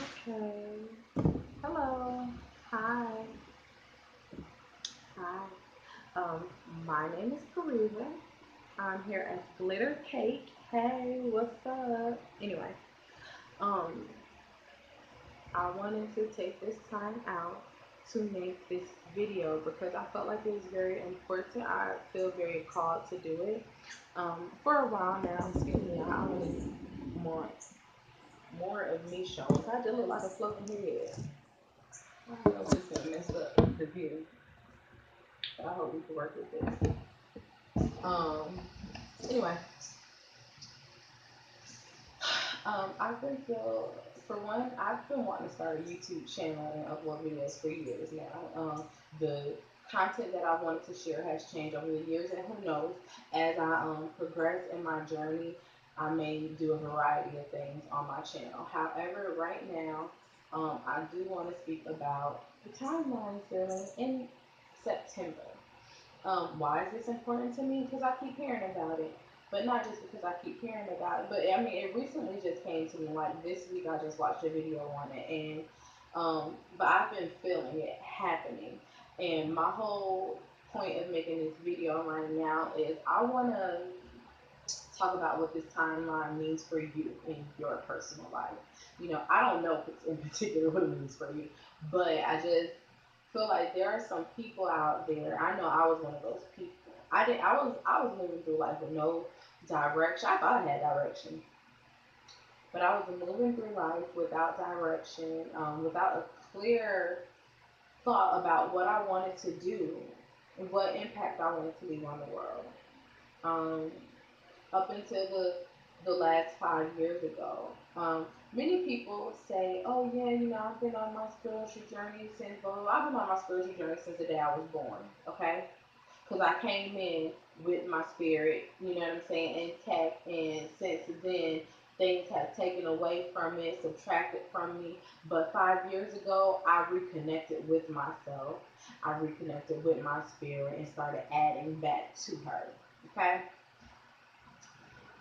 Okay. Hello. Hi. Hi. Um, my name is Kariva. I'm here as Glitter Cake. Hey, what's up? Anyway, um, I wanted to take this time out to make this video because I felt like it was very important. I feel very called to do it. For a while now, excuse me, I always want more of me showing. So I just look like a floating head. I don't know if it's gonna mess up the view. I hope we can work with this. Anyway, I've been feel for one, I've been wanting to start a YouTube channel and upload videos for years now. The content that I wanted to share has changed over the years, and who knows, as I progress in my journey, I may do a variety of things on my channel. However, right now, I do want to speak about the timeline feeling in September. Why is this important to me? Because I keep hearing about it. But not just because I keep hearing about it, but I mean, it recently just came to me. Like this week, I just watched a video on it, and but I've been feeling it happening. And my whole point of making this video right now is I want to talk about what this timeline means for you in your personal life. I don't know if it's in particular what it means for you, but I just feel like there are some people out there. I know I was one of those people. I was moving through life with no direction. I thought I had direction, but I was moving through life without direction, without a clear thought about what I wanted to do and what impact I wanted to leave on the world. Um, Up until the last 5 years ago. Many people say, "Oh yeah, I've been on my spiritual journey since blah, blah, blah." I've been on my spiritual journey since the day I was born. Okay, because I came in with my spirit, you know what I'm saying, intact, and since then things have taken away from it, subtracted from me. But 5 years ago, I reconnected with myself. I reconnected with my spirit and started adding back to her. Okay.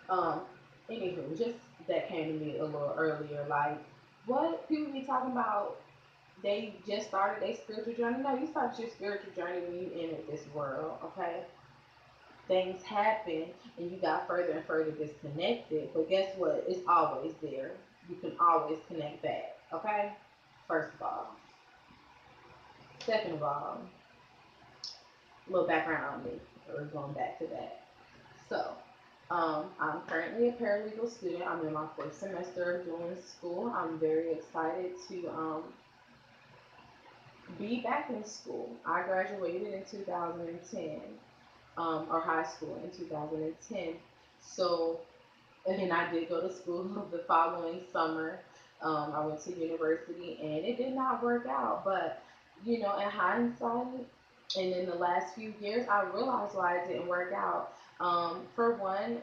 Um, Anywho, just that came to me a little earlier. Like, what people be talking about? They just started their spiritual journey. No, you started your spiritual journey when you entered this world. Okay, things happen, and you got further and further disconnected. But guess what? It's always there. You can always connect back. Okay. First of all, second of all, a little background on me. We're going back to that. So, I'm currently a paralegal student. I'm in my fourth semester of doing school. I'm very excited to be back in school. I graduated in 2010, or high school in 2010. So, and then I did go to school the following summer. I went to university and it did not work out. But, in hindsight, and in the last few years, I realized why it didn't work out. For one,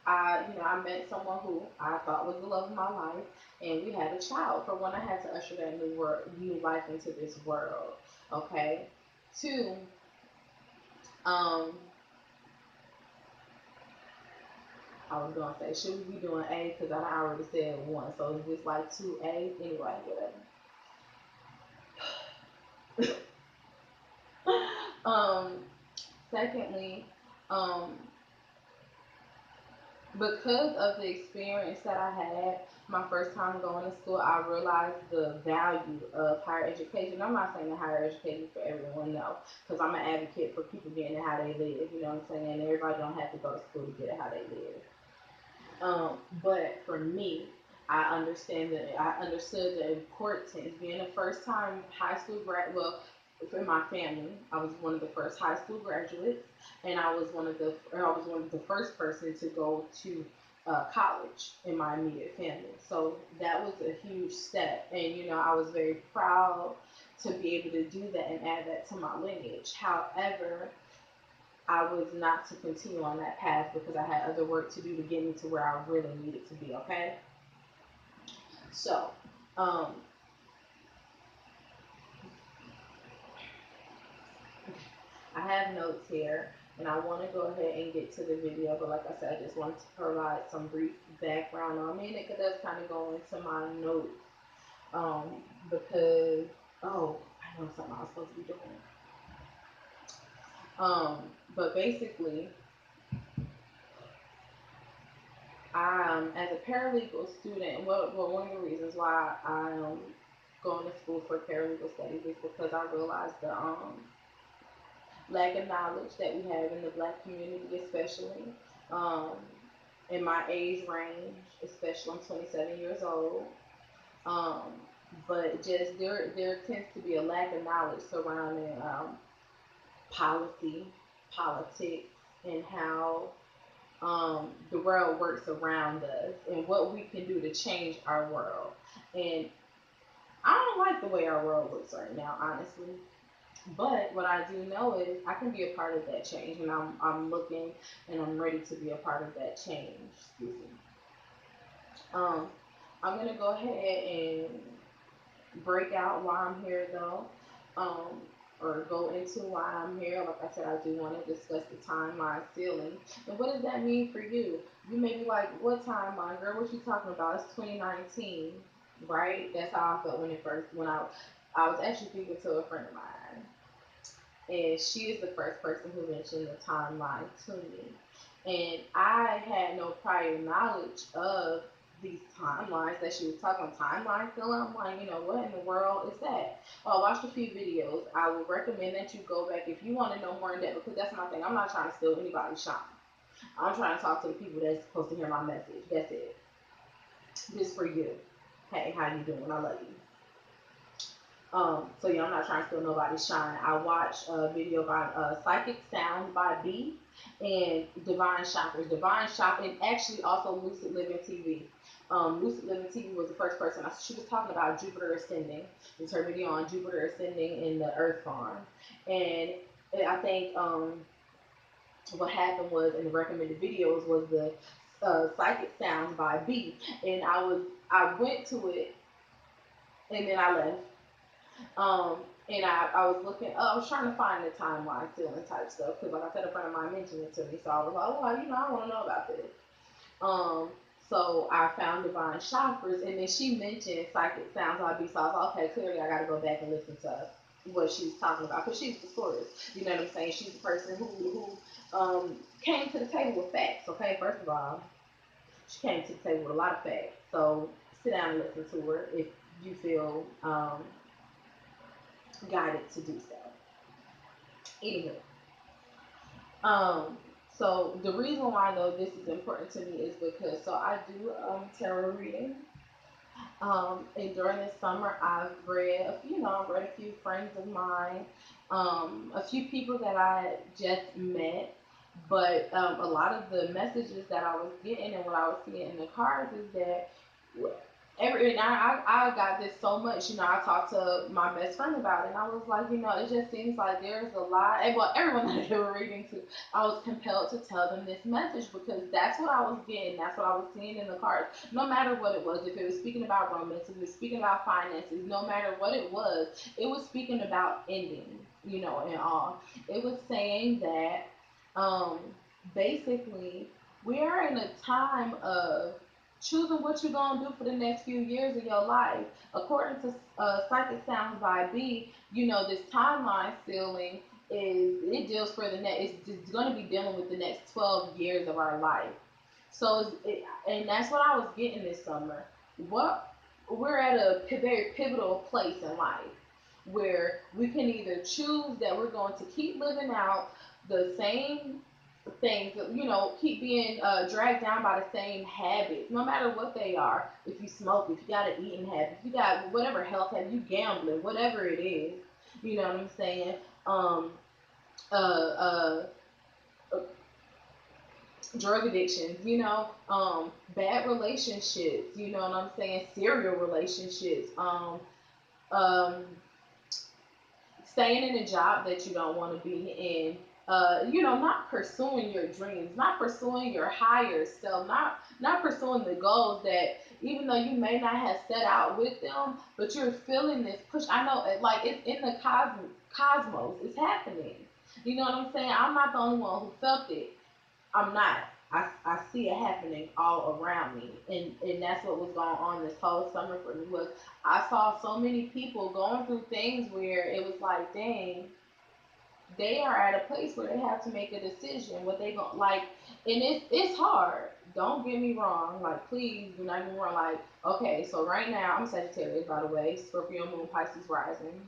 I met someone who I thought was the love of my life, and we had a child. For one, I had to usher that new life into this world. Okay. Two, um, I was gonna say, should we be doing A? Because I already said one, so is this like two A? Anyway, whatever. um, Secondly, um, because of the experience that I had my first time going to school, I realized the value of higher education. I'm not saying that higher education for everyone, no, because I'm an advocate for people getting it how they live. You know what I'm saying? Everybody don't have to go to school to get it how they live. But for me, I understood the importance being a first time high school grad. Well, for my family, I was one of the first high school graduates, and I was one of the first person to go to college in my immediate family. So that was a huge step, and I was very proud to be able to do that and add that to my lineage. However, I was not to continue on that path because I had other work to do to get me to where I really needed to be. Okay, so um, I have notes here, and I want to go ahead and get to the video. But like I said, I just wanted to provide some brief background on me, and it does kind of go into my notes. Because, oh, I know something I was supposed to be doing. Um, but basically, as a paralegal student, one of the reasons why I am going to school for paralegal studies is because I realized the lack of knowledge that we have in the black community, especially um, in my age range, especially I'm 27 years old. Um, but just there tends to be a lack of knowledge surrounding policy, politics, and how the world works around us and what we can do to change our world. And I don't like the way our world looks right now, honestly. But what I do know is I can be a part of that change, and I'm looking and I'm ready to be a part of that change. Excuse me. Um, I'm gonna go ahead and break out why I'm here though, um, or go into why I'm here. Like I said, I do want to discuss the timeline ceiling. And what does that mean for you? You may be like, what timeline, girl? What you talking about? It's 2019, right? That's how I felt when I was actually speaking to a friend of mine, and she is the first person who mentioned the timeline to me. And I had no prior knowledge of these timelines that she was talking about. Timeline filling. I'm like, what in the world is that? Well, I watched a few videos. I would recommend that you go back if you want to know more in depth, because that's my thing. I'm not trying to steal anybody's shine. I'm trying to talk to the people that's supposed to hear my message. That's it. Just for you. Hey, how you doing? I love you. So yeah, I'm not trying to steal nobody's shine. I watched a video by Psychic Sound by B and Divine Shoppers. Divine Shop and actually also Lucid Living TV. Lucid Living TV was the first person. She was talking about Jupiter ascending. It was her video on Jupiter ascending in the Earth farm, and I think what happened was in the recommended videos was the Psychic Sounds by B, and I went to it and then I left. Um, and I was looking, I was trying to find the timeline ceiling type stuff because, like I said, a friend of mine mentioned it to me, so I was like, oh, well, I want to know about this. Um, so I found Divine Shoppers, and then she mentioned Psychic Sounds I Be, so I was like, okay, clearly I got to go back and listen to what she's talking about because she's the source. You know what I'm saying? She's the person who came to the table with facts. Okay, first of all, she came to the table with a lot of facts. So sit down and listen to her if you feel guided to do so. Anywho, um, so the reason why though this is important to me is because I do tarot reading. And during this summer, I've read a few friends of mine, a few people that I just met, but a lot of the messages that I was getting and what I was seeing in the cards is that every and I got this so much. I talked to my best friend about it, and I was like, it just seems like there's a lot. And well, everyone that they were reading to, I was compelled to tell them this message because that's what I was getting. That's what I was seeing in the cards. No matter what it was, if it was speaking about romance, if it was speaking about finances, no matter what it was speaking about ending. And all. It was saying that um, basically we are in a time of choosing what you're going to do for the next few years of your life. According to Psychic Sounds by B, this timeline ceiling it deals for the next, it's going to be dealing with the next 12 years of our life. And that's what I was getting this summer. What We're at a very pivotal place in life where we can either choose that we're going to keep living out the same things, keep being dragged down by the same habits, no matter what they are. If you smoke, if you got an eating habit, if you got whatever health habit, you gambling, whatever it is, you know what I'm saying? Um, uh, uh, Drug addictions, bad relationships, you know what I'm saying? Serial relationships, um, staying in a job that you don't want to be in, not pursuing your dreams, not pursuing your higher self, not pursuing the goals that even though you may not have set out with them, but you're feeling this push. I know, like it's in the cosmos, it's happening. You know what I'm saying? I'm not the only one who felt it. I'm not. I see it happening all around me, and that's what was going on this whole summer for me. Was I saw so many people going through things where it was like, dang, they are at a place where they have to make a decision what they going like, and it's hard. Don't get me wrong, like please do not get me wrong. Like, okay, so right now I'm Sagittarius, by the way, Scorpio moon, Pisces rising.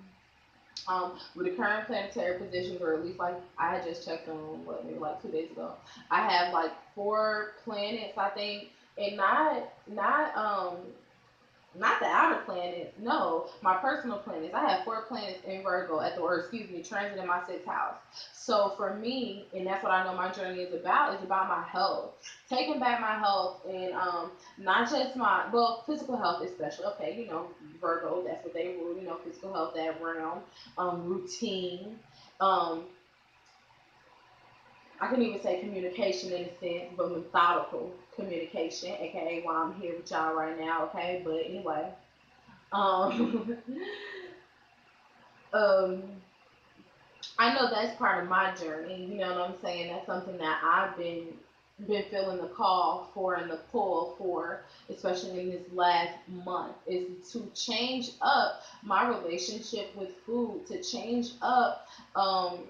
With the current planetary positions, or at least like I had just checked on what maybe like 2 days ago, I have like 4 planets, I think, and not the outer planets, no, my personal planets. I have 4 planets in Virgo at the, or excuse me, transit in my sixth house. So for me, and that's what I know my journey is about my health, taking back my health, and not just my well physical health especially. Okay, Virgo, that's what they rule. Physical health, that realm, routine. Um, I can even say communication in a sense, but methodical communication, aka why I'm here with y'all right now. Okay, but anyway. Um, um, I know that's part of my journey. You know what I'm saying? That's something that I've been feeling the call for and the pull for, especially in this last month, is to change up my relationship with food, to change up um,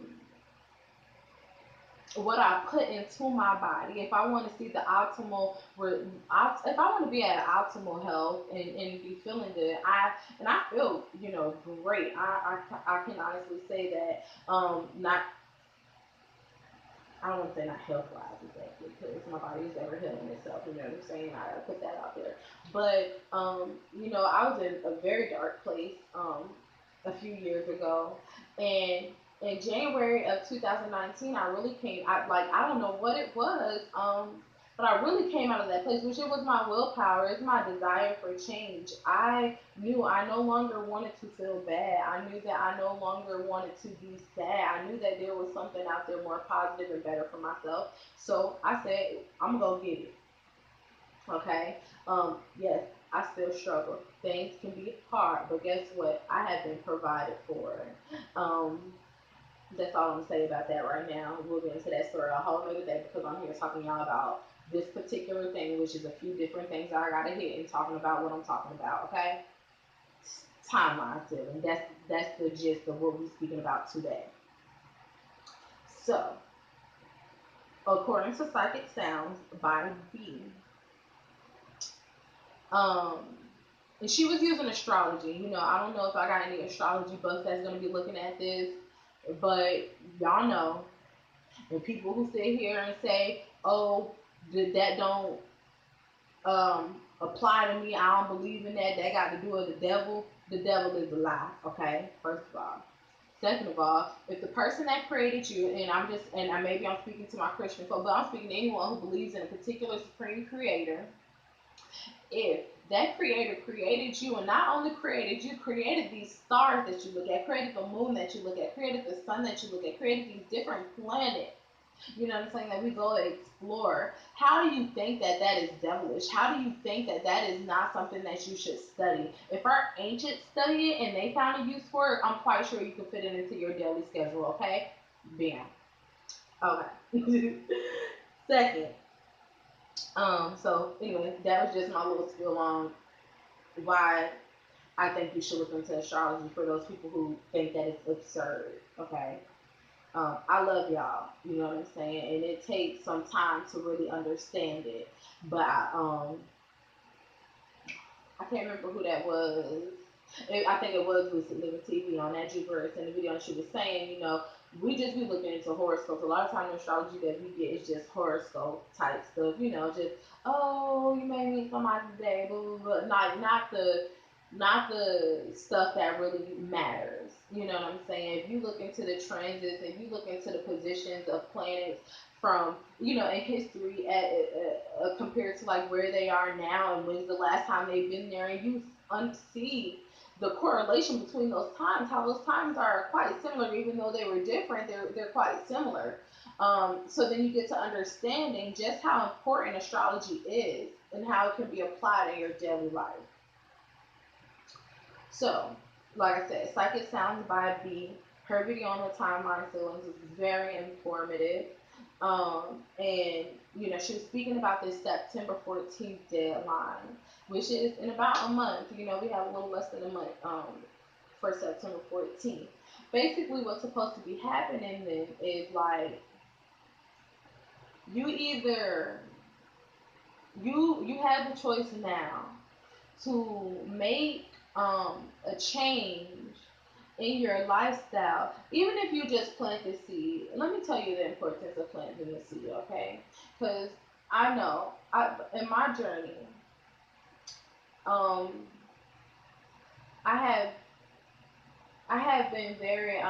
what I put into my body. If I want to see the optimal, if I want to be at optimal health and be feeling good, I feel great. I can honestly say that not I don't want to say not health wise exactly because my body is ever healing itself. You know what I'm saying? I gotta put that out there. But I was in a very dark place a few years ago, and in January of 2019, I really came. I don't know what it was. But I really came out of that place, which it was my willpower, it's my desire for change. I knew I no longer wanted to feel bad. I knew that I no longer wanted to be sad. I knew that there was something out there more positive and better for myself. So I said, I'm gonna go get it. Okay. Yes, I still struggle. Things can be hard, but guess what? I have been provided for. Um, that's all I'm gonna say about that right now. We'll get into that story a whole nother day because I'm here talking y'all about this particular thing, which is a few different things that I gotta hit and talking about what I'm talking about. Okay, timeline stealing. That's the gist of what we're speaking about today. So, according to Psychic Sounds by B, um, and she was using astrology. I don't know if I got any astrology buffs that's gonna be looking at this, but y'all know, and people who sit here and say, "Oh, that don't apply to me. I don't believe in that. That got to do with the devil." The devil is a lie. Okay, first of all. Second of all, if the person that created you, maybe I'm speaking to my Christian folk, but I'm speaking to anyone who believes in a particular supreme creator, if that creator created you, and not only created you, created these stars that you look at, created the moon that you look at, created the sun that you look at, created these different planets, you know what I'm saying, that we go and explore. How do you think that that is devilish? How do you think that that is not something that you should study? If our ancients study it and they found a use for it, I'm quite sure you can fit it into your daily schedule, okay? Bam. Okay. Second, so anyway, that was just my little spiel on why I think you should look into astrology for those people who think that it's absurd, okay? I love y'all, you know what I'm saying? And it takes some time to really understand it. But I can't remember who that was. I think it was Lucid Living TV on that Jupiter in the video, and she was saying, we just be looking into horoscopes. A lot of times the astrology that we get is just horoscope type stuff, just, oh, you may meet somebody today, blah, blah, blah. Not the stuff that really matters. You know what I'm saying? If you look into the transits, if you look into the positions of planets from, in history compared to like where they are now and when's the last time they've been there, and you see the correlation between those times, how those times are quite similar, even though they were different, they're quite similar. So then you get to understanding just how important astrology is and how it can be applied in your daily life. So, like I said, Psychic Sounds by B. Her video on the timeline ceilings is very informative. And she was speaking about this September 14th deadline, which is in about a month. We have a little less than a month for September 14th. Basically, what's supposed to be happening then is like you either you have the choice now to make a change in your lifestyle, even if you just plant the seed. Let me tell you the importance of planting the seed, okay? Because I know in my journey, um, I have I have been very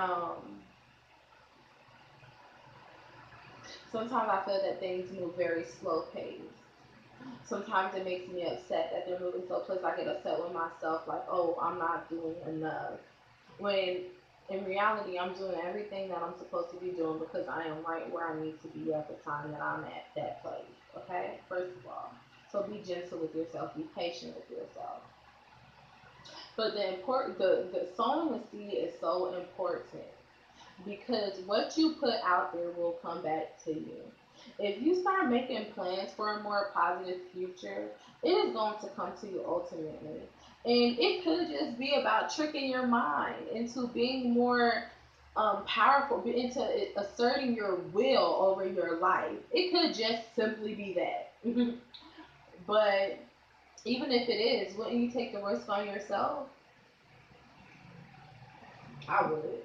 sometimes I feel that things move very slow paced. Sometimes it makes me upset that they're moving so close. I get upset with myself, like, oh, I'm not doing enough. When in reality, I'm doing everything that I'm supposed to be doing because I am right where I need to be at the time that I'm at that place. Okay, first of all. So be gentle with yourself, be patient with yourself. But the sowing the seed is so important because what you put out there will come back to you. If you start making plans for a more positive future, it is going to come to you ultimately. And it could just be about tricking your mind into being more powerful, into asserting your will over your life. It could just simply be that. But even if it is, wouldn't you take the risk on yourself? I would.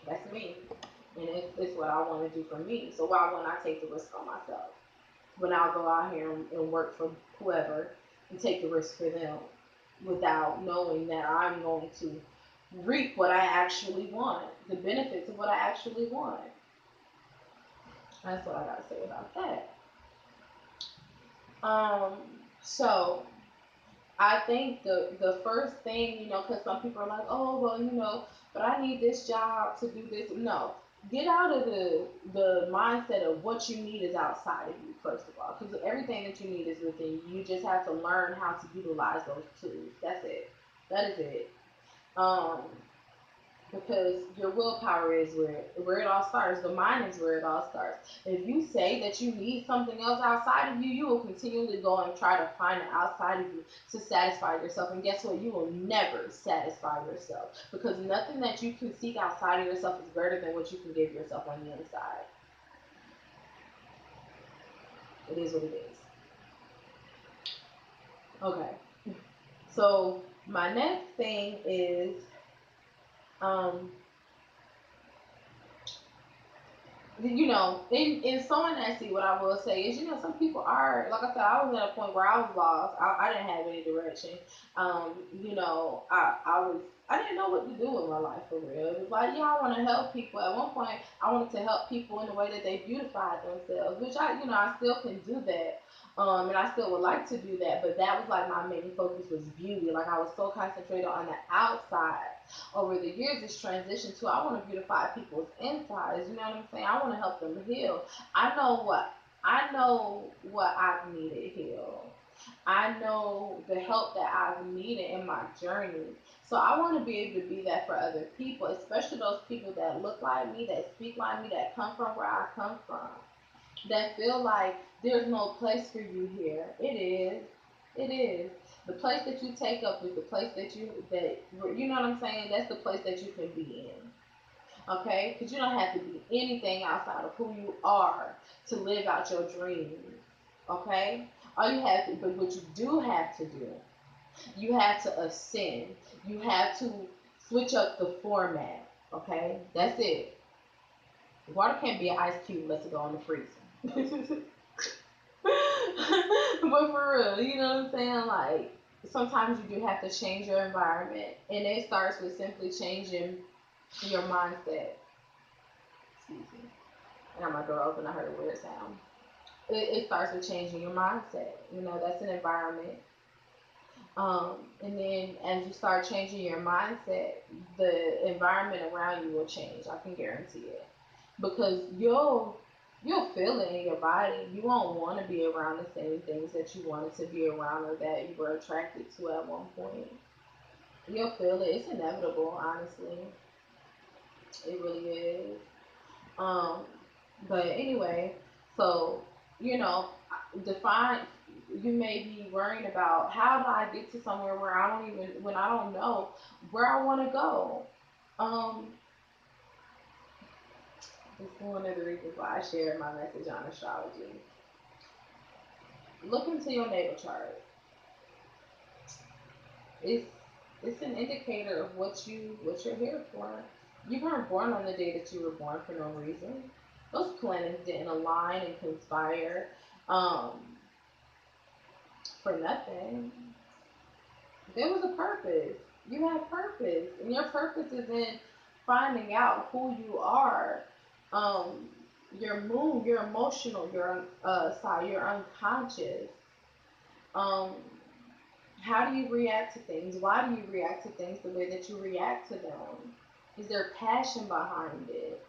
That's me. And it's what I want to do for me. So why wouldn't I take the risk on myself? When I'll go out here and work for whoever and take the risk for them without knowing that I'm going to reap what I actually want, the benefits of what I actually want. That's what I gotta say about that. Um, so I think the first thing, because some people are like, oh well, but I need this job to do this. No, get out of the mindset of what you need is outside of you. First of all, because everything that you need is within you. You just have to learn how to utilize those tools. That's it. That is it. Um, because your willpower is where it all starts. The mind is where it all starts. If you say that you need something else outside of you, you will continually go and try to find it outside of you to satisfy yourself. And guess what? You will never satisfy yourself because nothing that you can seek outside of yourself is greater than what you can give yourself on the inside. It is what it is. Okay. So my next thing is um, in sowing that seed, what I will say is, some people are, like I said, I was at a point where I was lost. I didn't have any direction. I didn't know what to do with my life for real. It was like, yeah, I want to help people. At one point, I wanted to help people in the way that they beautified themselves, which I still can do that. And I still would like to do that, but that was like my main focus was beauty. Like I was so concentrated on the outside over the years it's transitioned to I want to beautify people's insides. You know what I'm saying? I want to help them heal. I know what I've needed healed. I know the help that I've needed in my journey. So I want to be able to be that for other people, especially those people that look like me, that speak like me, that come from where I come from, that feel like there's no place for you here. It is. It is. The place that you take up is the place that you know what I'm saying. That's the place that you can be in. Okay, because you don't have to be anything outside of who you are to live out your dreams. Okay, all you have to, but what you do have to do, you have to ascend. You have to switch up the format. Okay, that's it. Water can't be an ice cube unless it go in the freezer. But for real, you know what I'm saying? Like sometimes you do have to change your environment, and it starts with simply changing your mindset. Excuse me. I got my door open. I heard a weird sound. It starts with changing your mindset. That's an environment. And then as you start changing your mindset, the environment around you will change. I can guarantee it because you'll feel it in your body. You won't want to be around the same things that you wanted to be around or that you were attracted to at one point. You'll feel it. It's inevitable, honestly. It really is. Um, but anyway, So, you know, define. You may be worrying about how do I get to somewhere where I don't even when I don't know where I want to go. Um, it's one of the reasons why I shared my message on astrology. Look into your natal chart. It's it's an indicator of what you're here for. You weren't born on the day that you were born for no reason. Those planets didn't align and conspire um, for nothing. There was a purpose. You have purpose, and your purpose is in finding out who you are. Um, your moon, your emotional, your side, your unconscious. Um, how do you react to things? Why do you react to things the way that you react to them? Is there passion behind it?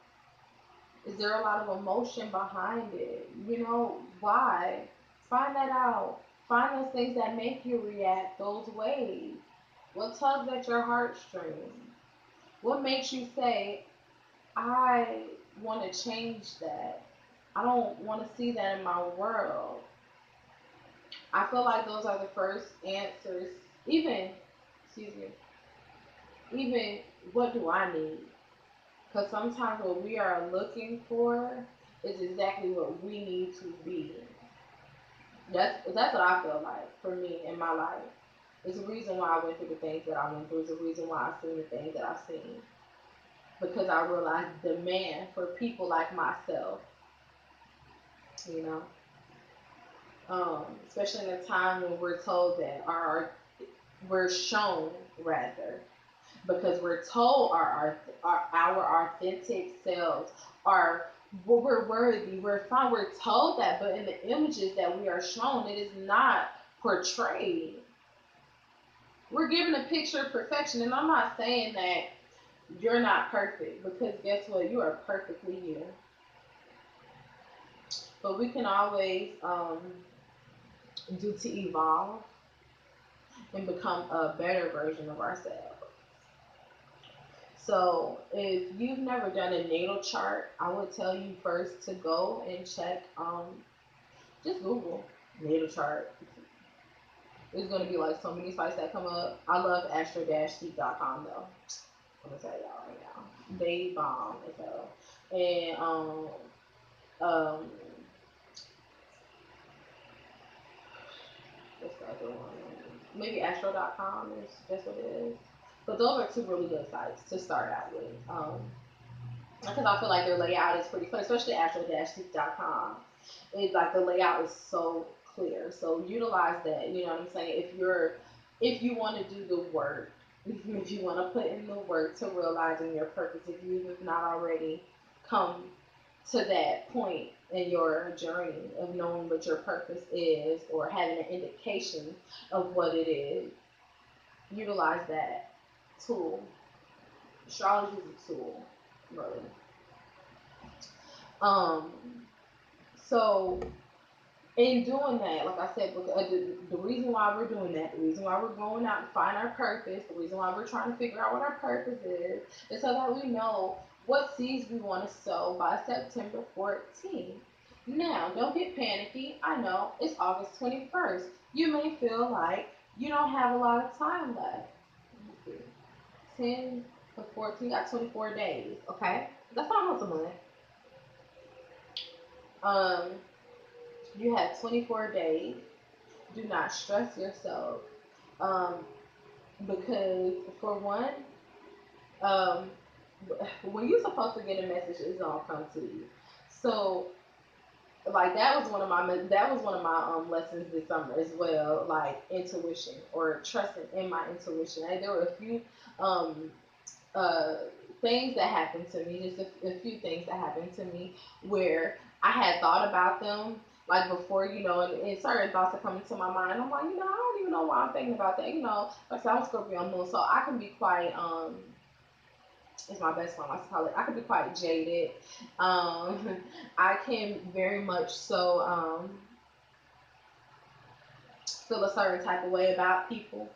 Is there a lot of emotion behind it? You know, why? Find that out. Find those things that make you react those ways. What tugs at your heartstrings? What makes you say, I want to change that? I don't want to see that in my world. I feel like those are the first answers. Even, excuse me, even what do I need? Because sometimes what we are looking for is exactly what we need to be. That's what I feel like for me in my life. It's a reason why I went through the things that I went through. It's a reason why I've seen the things that I've seen. Because I realized the demand for people like myself, you know. Especially in a time when we're told that we're shown rather because we're told our authentic selves are what we're worthy, we're fine, we're told that, but in the images that we are shown, it is not portrayed. We're given a picture of perfection, and I'm not saying that you're not perfect because guess what? You are perfectly you. But we can always do to evolve and become a better version of ourselves. So, if you've never done a natal chart, I would tell you first to go and check, just Google natal chart. There's going to be like so many sites that come up. I love astro-seek.com though. I'm going to tell y'all right now. They bomb as hell. And, um, what's the other one? Maybe astro.com is just what it is. But those are two really good sites to start out with. Because I feel like their layout is pretty clear, especially astro-seek.com. It's like the layout is so clear. So utilize that. You know what I'm saying? If you want to do the work, if you want to put in the work to realizing your purpose, if you have not already come to that point in your journey of knowing what your purpose is or having an indication of what it is, utilize that tool. Astrology is a tool, really. Um, so in doing that, like I said, the reason why we're doing that, the reason why we're going out and find our purpose, the reason why we're trying to figure out what our purpose is so that we know what seeds we want to sow by September 14th. Now, don't get panicky. I know it's August 21st. You may feel like you don't have a lot of time left. 10 to 14, got 24 days, okay? That's almost a month. Um, you have 24 days. Do not stress yourself. Um, because for one, um, when you're supposed to get a message, it's gonna come to you. So, like that was one of my lessons this summer as well. Like intuition or trusting in my intuition. And there were a few um uh, things that happened to me, just a few things that happened to me where I had thought about them like before, and certain thoughts are coming to my mind. I'm like, I don't even know why I'm thinking about that. Like I said, I'm Scorpio moon, so I can be quite it's my best friend. I call it. I can be quite jaded. Um, I can very much so feel a certain type of way about people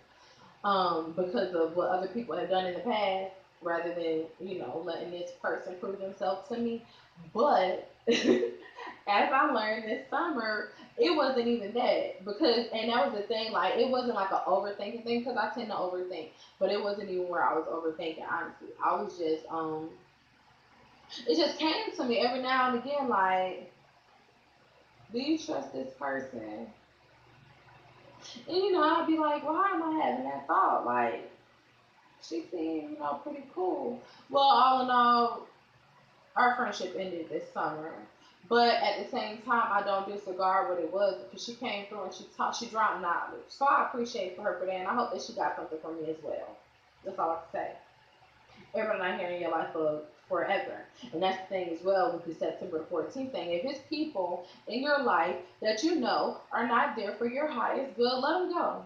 because of what other people have done in the past. rather than, letting this person prove themselves to me. But as I learned this summer, it wasn't even that, because, and that was the thing, like, it wasn't like an overthinking thing, because I tend to overthink, but it wasn't even where I was overthinking, honestly. I was just, it just came to me every now and again, like, do you trust this person? And, I'd be like, why am I having that thought? Like, she seemed, pretty cool. Well, all in all, our friendship ended this summer. But at the same time, I don't disregard what it was, because she came through and she dropped knowledge. So I appreciate for her for that, and I hope that she got something from me as well. That's all I can say. Everybody not here in your life for forever. And that's the thing as well with the September 14th thing. If it's people in your life that you know are not there for your highest good, let them go.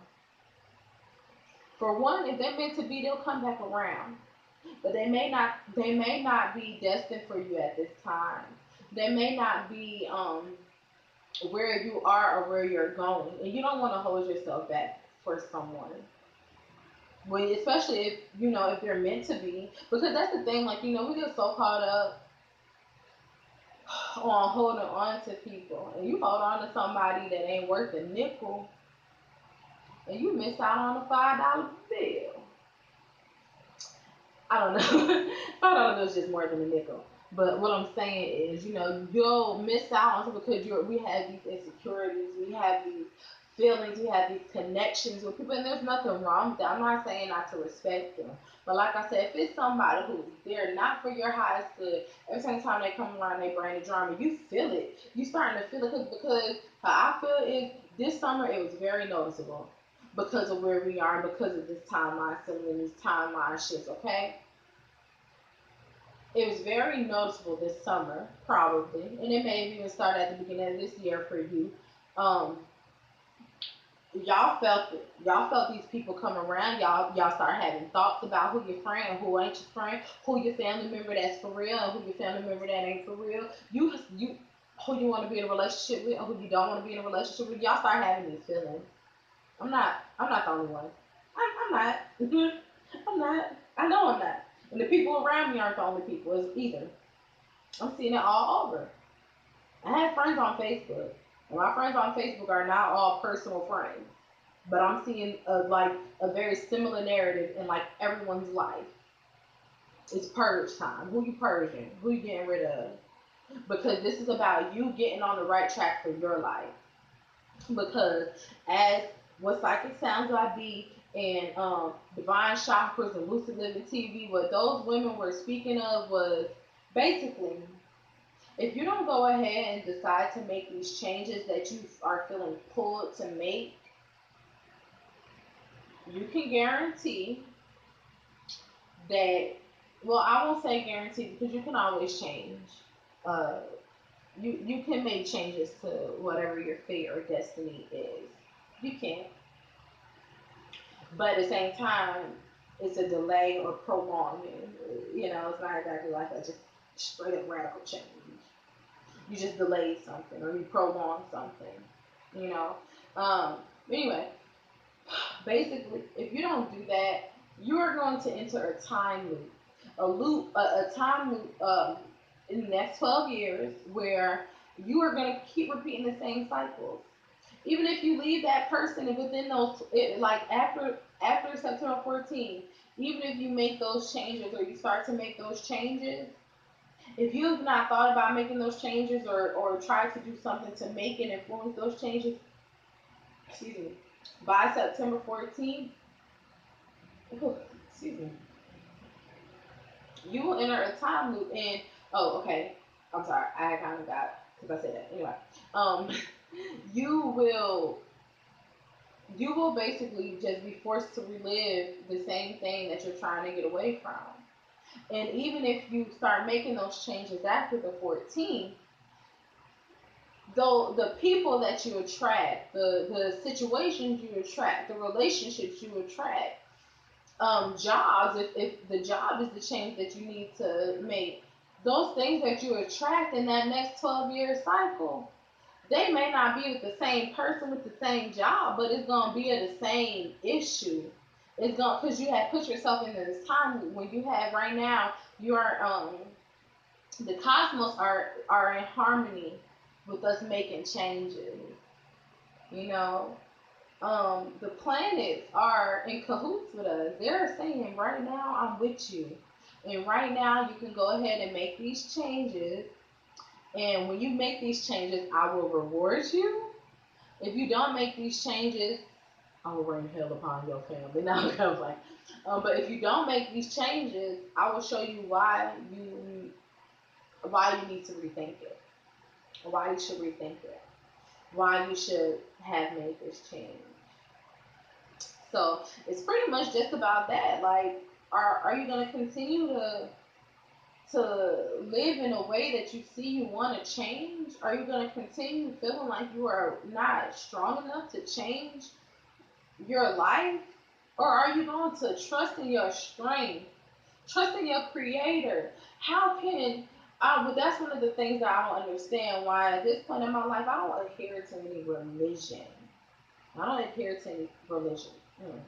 For one, if they're meant to be, they'll come back around. But they may not be destined for you at this time. They may not be where you are or where you're going, and you don't want to hold yourself back for someone. When, especially if if they're meant to be, because that's the thing. Like, we get so caught up on holding on to people, and you hold on to somebody that ain't worth a nickel, and you miss out on a $5 bill. I don't know. $5 is just more than a nickel. But what I'm saying is, you'll miss out on it, because we have these insecurities, we have these feelings, we have these connections with people, and there's nothing wrong with that. I'm not saying not to respect them. But like I said, if it's somebody who's there not for your highest good, every single time they come around, they bring the drama, you feel it. You starting to feel it, because how I feel is, this summer it was very noticeable, because of where we are and because of this timeline, some of these timeline shifts, okay? It was very noticeable this summer, probably, and it may have even started at the beginning of this year for you. Um, y'all felt it. Y'all felt these people come around. Y'all start having thoughts about who your friend, who ain't your friend, who your family member that's for real, and who your family member that ain't for real. You who you want to be in a relationship with, and who you don't want to be in a relationship with. Y'all start having these feelings. I'm not the only one. I'm not. I'm not. I know I'm not. And the people around me aren't the only people either. I'm seeing it all over. I have friends on Facebook, and my friends on Facebook are not all personal friends. But I'm seeing a very similar narrative in like everyone's life. It's purge time. Who you purging? Who you getting rid of? Because this is about you getting on the right track for your life. Because as what Psychic Sounds I be and Divine Chakras and Lucid Living TV, what those women were speaking of was basically, if you don't go ahead and decide to make these changes that you are feeling pulled to make, you can guarantee that, well, I won't say guarantee, because you can always change. Uh, you can make changes to whatever your fate or destiny is. You can. But at the same time, it's a delay or prolonging. It's not exactly like a just straight up radical change. You just delayed something or you prolonged something. You know. Um, anyway, basically, if you don't do that, you are going to enter a time loop, a time loop in the next 12 years where you are going to keep repeating the same cycles. Even if you leave that person and within those, like after September 14th, even if you make those changes or you start to make those changes, if you have not thought about making those changes or tried to do something to make and influence those changes, excuse me, by September 14th, excuse me, you will enter a time loop. And oh, okay, I'm sorry, I kind of got, because I said that anyway. Um, you will you will basically just be forced to relive the same thing that you're trying to get away from. And even if you start making those changes after the 14th, though, the people that you attract, the situations you attract, the relationships you attract, jobs, if the job is the change that you need to make, those things that you attract in that next 12-year cycle, they may not be with the same person with the same job, but it's going to be the same issue. It's going because you have put yourself in this time when you have right now. You are the cosmos are in harmony with us making changes. You know, the planets are in cahoots with us. They're saying right now, I'm with you. And right now, you can go ahead and make these changes. And when you make these changes, I will reward you. If you don't make these changes, I will rain hell upon your family. Now it comes like, but if you don't make these changes, I will show you why you need to rethink it, why you should rethink it, why you should have made this change. So it's pretty much just about that. Like, are you gonna continue to live in a way that you see you want to change? Are you gonna continue feeling like you are not strong enough to change your life? Or are you going to trust in your strength, trust in your creator? How can but that's one of the things that I don't understand. Why at this point in my life I don't adhere to any religion. I don't adhere to any religion. Mm.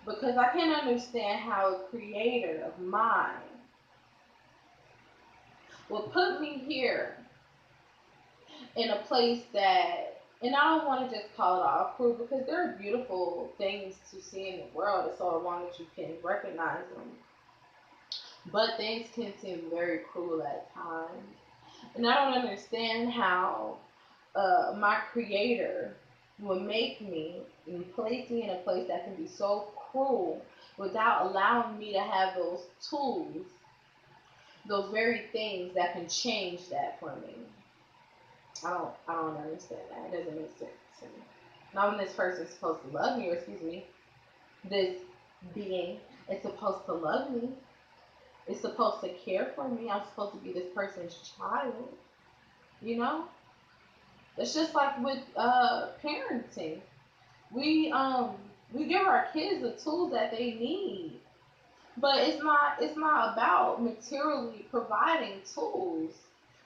Because I can't understand how a creator of mine will put me here in a place that, and I don't want to just call it all cruel because there are beautiful things to see in the world as so long as you can recognize them. But things can seem very cruel at times. And I don't understand how my creator will make me and place me in a place that can be so cruel without allowing me to have those tools, those very things that can change that for me. I don't understand that. It doesn't make sense to me. Not when this person's supposed to love me, or excuse me, this being is supposed to love me. It's supposed to care for me. I'm supposed to be this person's child. You know? It's just like with parenting. We um we give our kids the tools that they need. But it's not about materially providing tools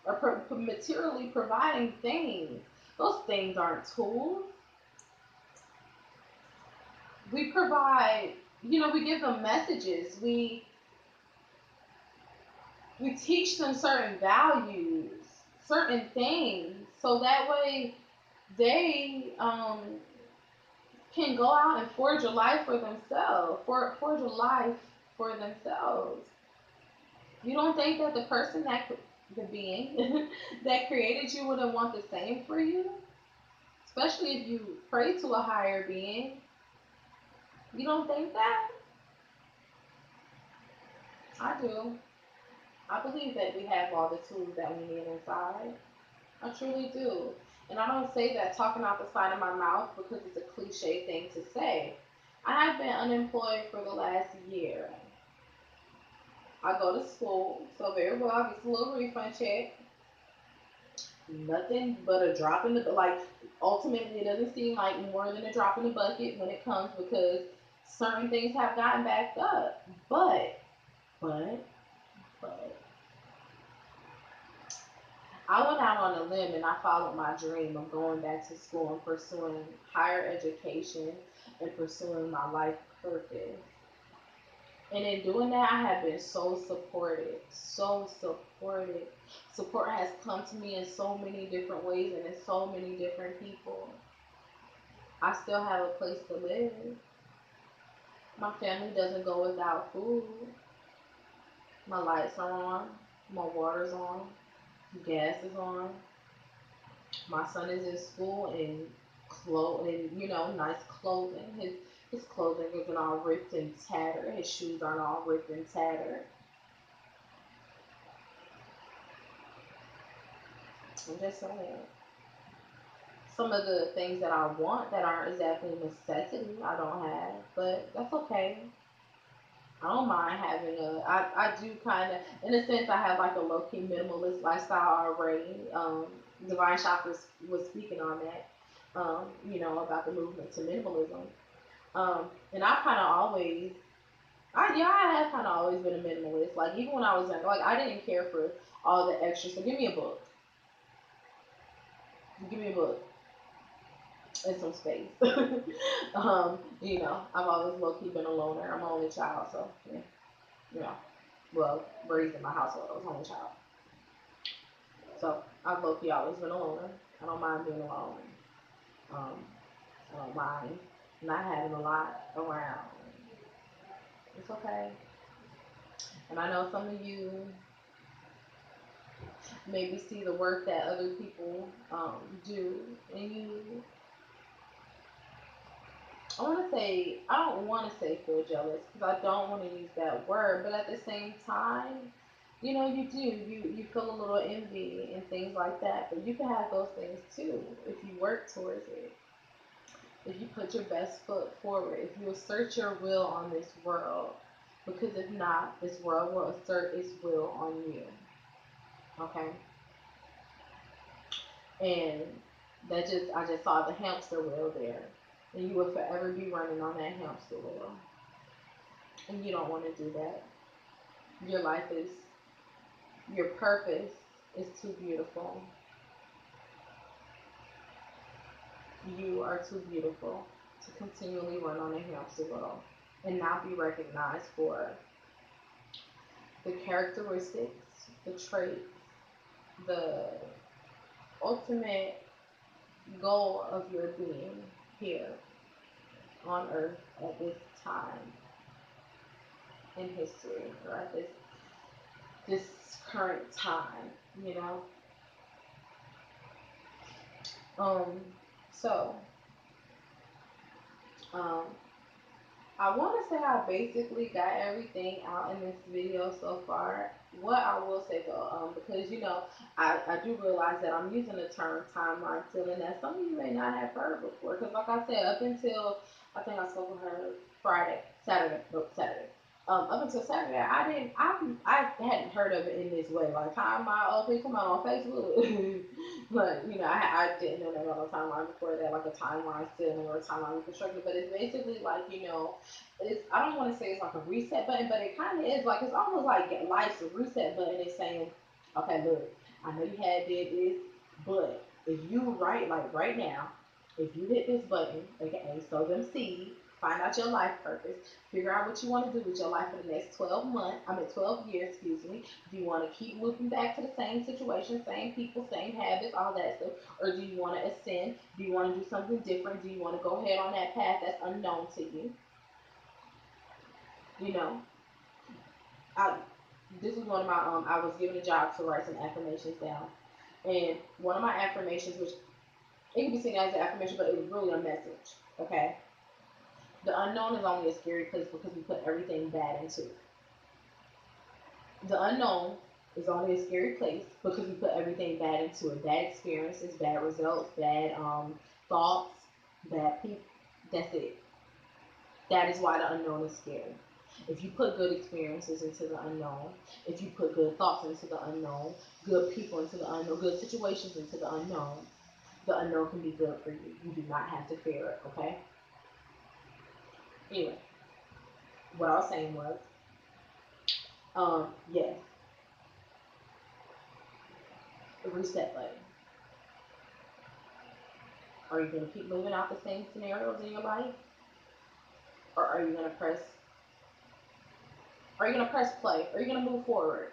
or materially providing things. Those things aren't tools. We provide, we give them messages. We teach them certain values, certain things, so that way they can go out and forge a life for themselves, forge a life for themselves. You don't think that the person the being that created you wouldn't want the same for you? Especially if you pray to a higher being. You don't think that? I do. I believe that we have all the tools that we need inside. I truly do. And I don't say that talking out the side of my mouth because it's a cliche thing to say. I have been unemployed for the last year. I go to school, so very well, I get a little refund check. Nothing but a drop in the like. Ultimately, it doesn't seem like more than a drop in the bucket when it comes because certain things have gotten backed up. But, but, I went out on a limb and I followed my dream of going back to school and pursuing higher education and pursuing my life purpose. And in doing that, I have been so supported, so supported. Support has come to me in so many different ways and in so many different people. I still have a place to live. My family doesn't go without food. My lights are on, my water's on, gas is on. My son is in school and and nice clothing. His clothing isn't all ripped and tattered. His shoes aren't all ripped and tattered. I'm just saying. Some of the things that I want that aren't exactly a necessity I don't have, but that's okay. I don't mind having I do kind of, in a sense, I have like a low key minimalist lifestyle already. Divine Shop was speaking on that, about the movement to minimalism. And I kind of always, I have kind of always been a minimalist. Like even when I was younger, like I didn't care for all the extra. So give me a book. Give me a book. and some space. I've always low key been a loner. I'm an only child, so yeah, you know, well, raised in my household, I was only child, so I've low key always been a loner. I don't mind being alone. Um, I don't mind not having a lot around. It's okay. And I know some of you maybe see the work that other people do, and I don't want to say feel jealous because I don't want to use that word, but at the same time, you do. You feel a little envy and things like that, but you can have those things too if you work towards it. If you put your best foot forward, if you assert your will on this world, because if not, this world will assert its will on you. Okay? And I just saw the hamster wheel there. And you will forever be running on that hamster wheel. And you don't want to do that. Your life is, your purpose is too beautiful. You are too beautiful to continually run on a hamster wheel and not be recognized for the characteristics, the traits, the ultimate goal of your being here on earth at this time in history, or at this current time, you know. Um, so um, I want to say I basically got everything out in this video so far. What I will say though, because I do realize that I'm using the term timeline stealing that some of you may not have heard before. Because like I said, up until I think I spoke with her Saturday. Up until Saturday, I hadn't heard of it in this way. Like timeline, oh, please come out on Facebook. But I didn't know that about a timeline before that, like a timeline stealing or a timeline reconstructed. But it's basically like I don't want to say it's like a reset button, but it kind of is. Like it's almost like life's a reset button. It's saying, okay, look, I know you had did this, but if you right now, if you hit this button, okay, sow them seeds, find out your life purpose, figure out what you want to do with your life for the next 12 months. 12 years, excuse me. Do you want to keep moving back to the same situation, same people, same habits, all that stuff, or do you want to ascend? Do you want to do something different? Do you want to go ahead on that path that's unknown to you? You know, I this is one of my I was given a job to write some affirmations down, and one of my affirmations, which it can be seen as an affirmation, but it was really a message. Okay, the unknown is only a scary place because we put everything bad into it. The unknown is only a scary place because we put everything bad into it. Bad experiences, bad results, bad thoughts, bad people. That's it. That is why the unknown is scary. If you put good experiences into the unknown, if you put good thoughts into the unknown, good people into the unknown, good situations into the unknown can be good for you. You do not have to fear it, okay? Anyway, what I was saying was, yes, the reset button. Are you going to keep moving out the same scenarios in your life? Or are you going to press play? Are you going to move forward?